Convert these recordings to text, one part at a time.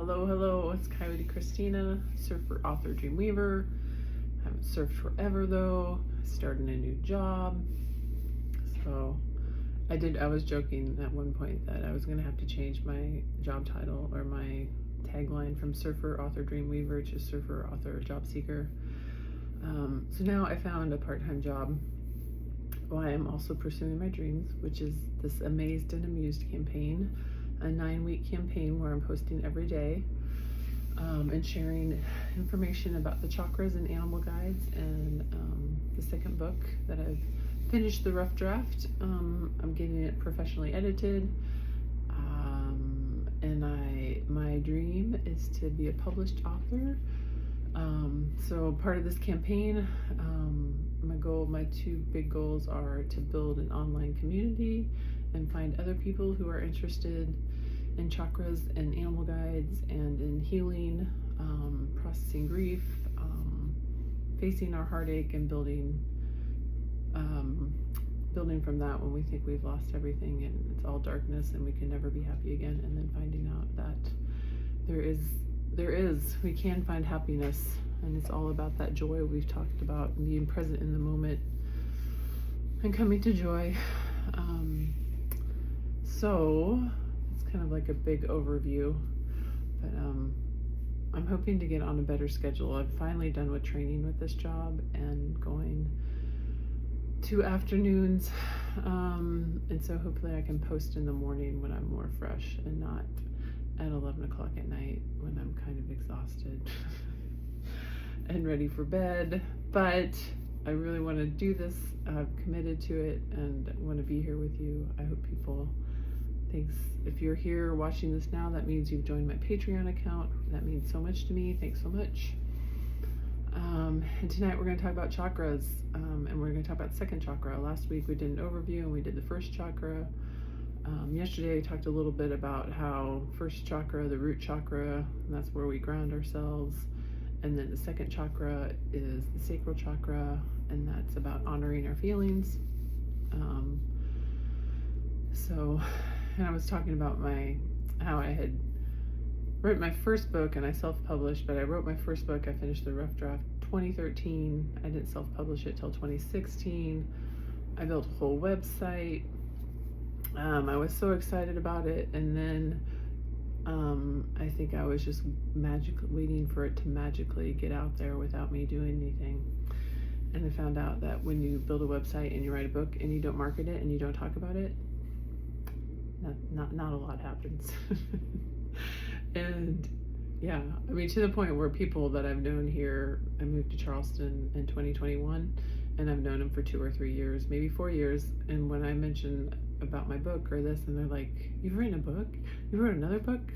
Hello, it's Coyote Christina, surfer, author, dreamweaver. Haven't surfed forever though. Starting a new job. So I was joking at one point that I was gonna have to change my job title or my tagline from surfer, author, dreamweaver to surfer, author, job seeker. So now I found a part-time job while I'm also pursuing my dreams, which is this Amazed and Amused campaign, a 9-week campaign where I'm posting every day and sharing information about the chakras and animal guides, and the second book that I've finished the rough draft. I'm getting it professionally edited, and my dream is to be a published author. So part of this campaign, my two big goals are to build an online community and find other people who are interested in chakras and animal guides and in healing, processing grief, facing our heartache, and building from that when we think we've lost everything and it's all darkness and we can never be happy again, and then finding out that we can find happiness, and it's all about that joy we've talked about, being present in the moment and coming to joy. So it's kind of like a big overview, but I'm hoping to get on a better schedule. I'm finally done with training with this job and going 2 afternoons, and so hopefully I can post in the morning when I'm more fresh and not at 11 o'clock at night when I'm kind of exhausted and ready for bed. But I really want to do this. I've committed to it and want to be here with you. I hope people, thanks. If you're here watching this now, that means you've joined my Patreon account. That means so much to me. Thanks so much. And tonight we're going to talk about chakras, and we're going to talk about the second chakra. Last week we did an overview and we did the first chakra. Yesterday I talked a little bit about how first chakra, the root chakra, and that's where we ground ourselves. And then the second chakra is the sacral chakra, and that's about honoring our feelings. And I was talking about how I had wrote my first book, and I self-published, but I wrote my first book, I finished the rough draft 2013. I didn't self-publish it till 2016. I built a whole website. I was so excited about it, and then I think I was just waiting for it to magically get out there without me doing anything. And I found out that when you build a website and you write a book and you don't market it and you don't talk about it, not a lot happens. And yeah, I mean, to the point where people that I've known here, I moved to Charleston in 2021, and I've known them for 2 or 3 years, maybe 4 years. And when I mention about my book or this, and they're like, "You've written a book? You wrote another book?"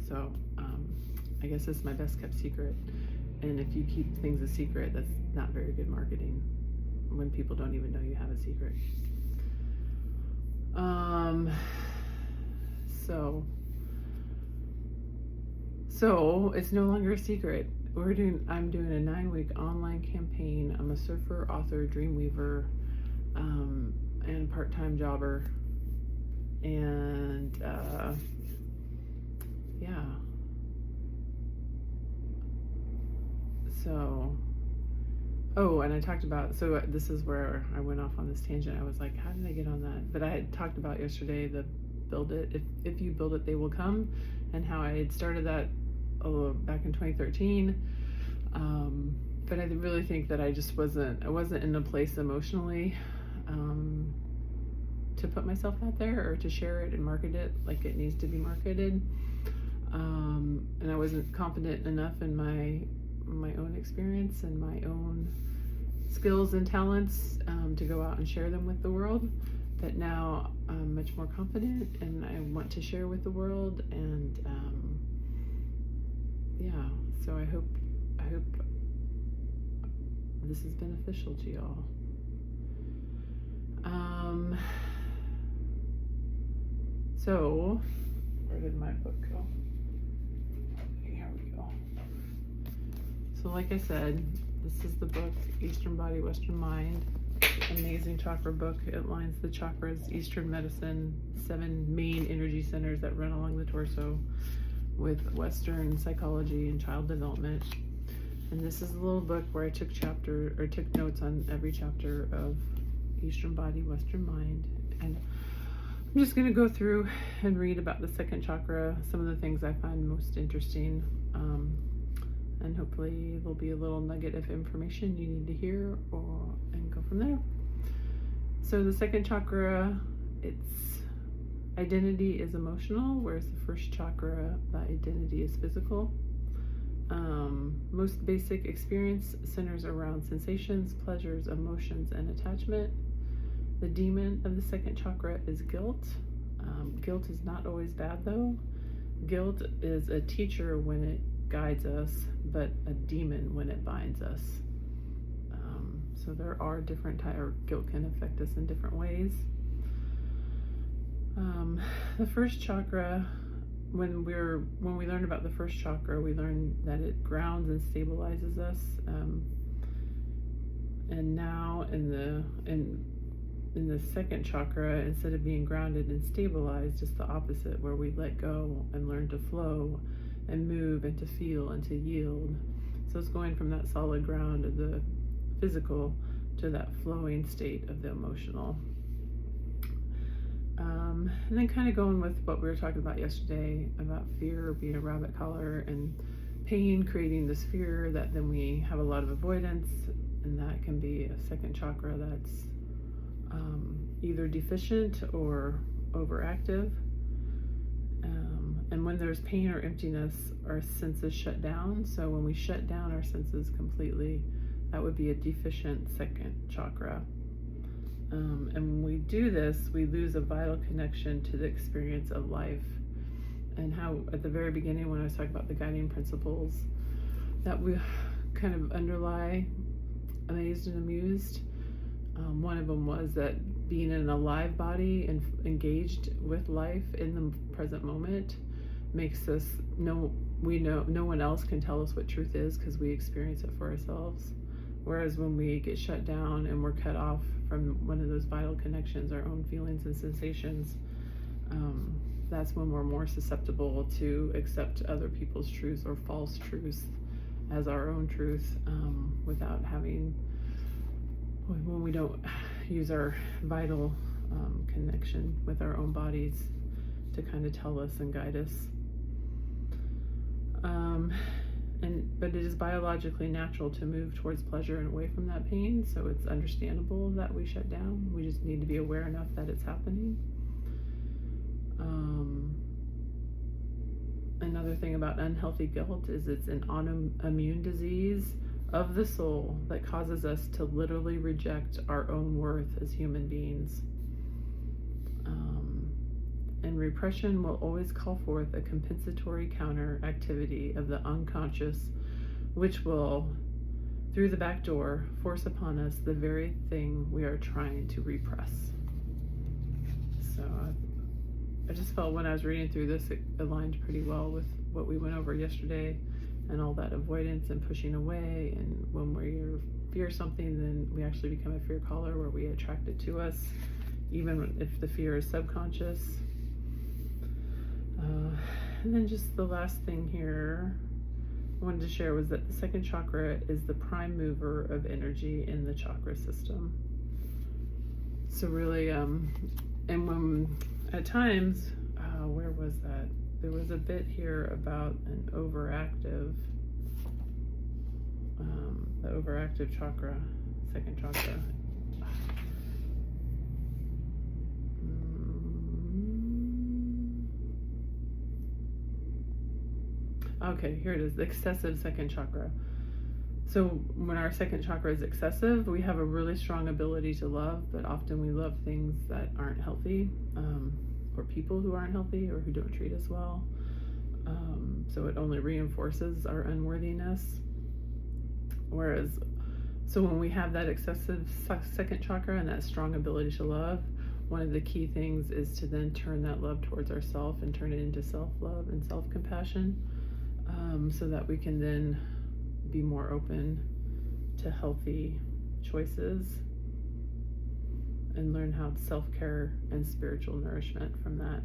So I guess it's my best kept secret. And if you keep things a secret, that's not very good marketing when people don't even know you have a secret. So it's no longer a secret. I'm doing a 9-week online campaign. I'm a surfer, author, dreamweaver, and part-time jobber. And yeah. So, and I talked about, so this is where I went off on this tangent. I was like, how did I get on that? But I had talked about yesterday the build it. If you build it, they will come, and how I had started that back in 2013. But I really think that I wasn't in a place emotionally to put myself out there or to share it and market it like it needs to be marketed. And I wasn't confident enough in my own experience and my own skills and talents to go out and share them with the world. But now I'm much more confident, and I want to share with the world. And yeah, so I hope this is beneficial to y'all. So where did my book go? Here we go. So like I said, this is the book, Eastern Body, Western Mind. Amazing chakra book. It lines the chakras, Eastern medicine, 7 main energy centers that run along the torso. with Western psychology and child development. And this is a little book where I took notes on every chapter of Eastern Body, Western Mind. And I'm just going to go through and read about the second chakra, some of the things I find most interesting. And hopefully there'll be a little nugget of information you need to hear and go from there. So the second chakra, its identity is emotional, whereas the first chakra, the identity is physical. Most basic experience centers around sensations, pleasures, emotions, and attachment. The demon of the second chakra is guilt. Guilt is not always bad though. Guilt is a teacher when it guides us, but a demon when it binds us. So there are different types, or guilt can affect us in different ways. The first chakra, when we learn about the first chakra, we learn that it grounds and stabilizes us. And now in the second chakra, instead of being grounded and stabilized, it's the opposite, where we let go and learn to flow and move and to feel and to yield. So it's going from that solid ground of the physical to that flowing state of the emotional. And then kind of going with what we were talking about yesterday about fear being a rabbit collar and pain creating this fear that then we have a lot of avoidance, and that can be a second chakra that's either deficient or overactive. And when there's pain or emptiness, our senses shut down. So when we shut down our senses completely, that would be a deficient second chakra. And when we do this, we lose a vital connection to the experience of life. And how at the very beginning, when I was talking about the guiding principles that we kind of underlie Amazed and Amused, one of them was that being in a live body and engaged with life in the present moment makes us no one else can tell us what truth is, because we experience it for ourselves. Whereas when we get shut down and we're cut off from one of those vital connections, our own feelings and sensations, that's when we're more susceptible to accept other people's truths or false truths as our own truth, without having, when we don't use our vital connection with our own bodies to kind of tell us and guide us. But it is biologically natural to move towards pleasure and away from that pain, so it's understandable that we shut down. We just need to be aware enough that it's happening. Another thing about unhealthy guilt is it's an autoimmune disease of the soul that causes us to literally reject our own worth as human beings. And repression will always call forth a compensatory counter activity of the unconscious, which will, through the back door, force upon us the very thing we are trying to repress. So I just felt when I was reading through this, it aligned pretty well with what we went over yesterday, and all that avoidance and pushing away. And when we fear something, then we actually become a fear caller, where we attract it to us, even if the fear is subconscious. And then just the last thing here I wanted to share was that the second chakra is the prime mover of energy in the chakra system. So really, and when at times, where was that? There was a bit here about an overactive, the overactive chakra, second chakra. Okay, here it is, the excessive second chakra. So when our second chakra is excessive, we have a really strong ability to love, but often we love things that aren't healthy, or people who aren't healthy or who don't treat us well. So it only reinforces our unworthiness. Whereas, so when we have that excessive second chakra and that strong ability to love, one of the key things is to then turn that love towards ourselves and turn it into self-love and self-compassion, so that we can then be more open to healthy choices and learn how self-care and spiritual nourishment from that.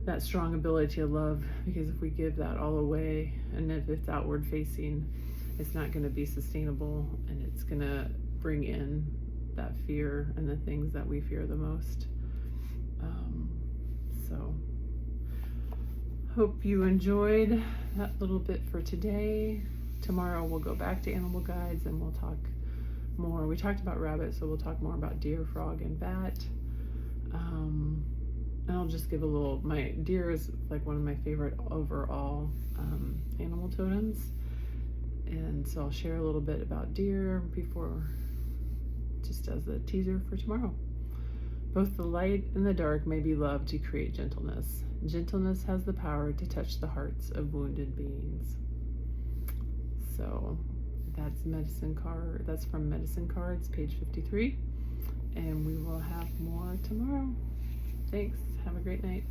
that strong ability to love, because if we give that all away, and if it's outward facing, it's not going to be sustainable, and it's going to bring in that fear and the things that we fear the most. So hope you enjoyed that little bit for today. Tomorrow we'll go back to animal guides and we'll talk more. We talked about rabbits, so we'll talk more about deer, frog, and bat. And I'll just give a little, my deer is like one of my favorite overall animal totems. And so I'll share a little bit about deer before, just as a teaser for tomorrow. Both the light and the dark may be loved to create gentleness. Gentleness has the power to touch the hearts of wounded beings. So that's that's from Medicine Cards, page 53. And we will have more tomorrow. Thanks. Have a great night.